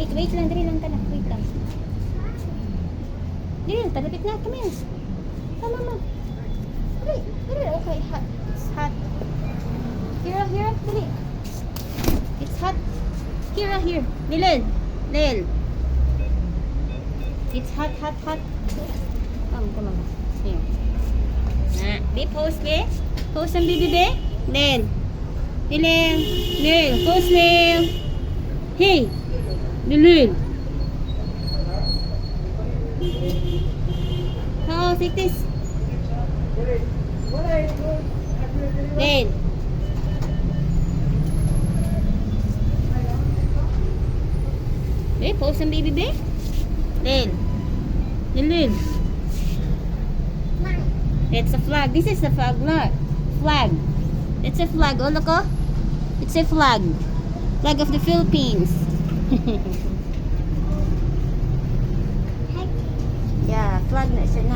Wait lang, dali lang ka na. Wait lang. Dali lang, talapit na. Come here. Come, mama. Dali, dali. Okay, hot. It's hot. Here, dali. It's hot. Here. Nilil. It's hot. Come on. Here. Be pose, be. Pose ang baby, be. Nil. Pose, Nil. Hey. Nilil. Oh, take this. Nil. Be, pose ang baby, be. Nil. It's a flag. This is a flag. Flag. It's a flag. Oh, look, oh. It's a flag. Flag of the Philippines. Yeah, flag na siya.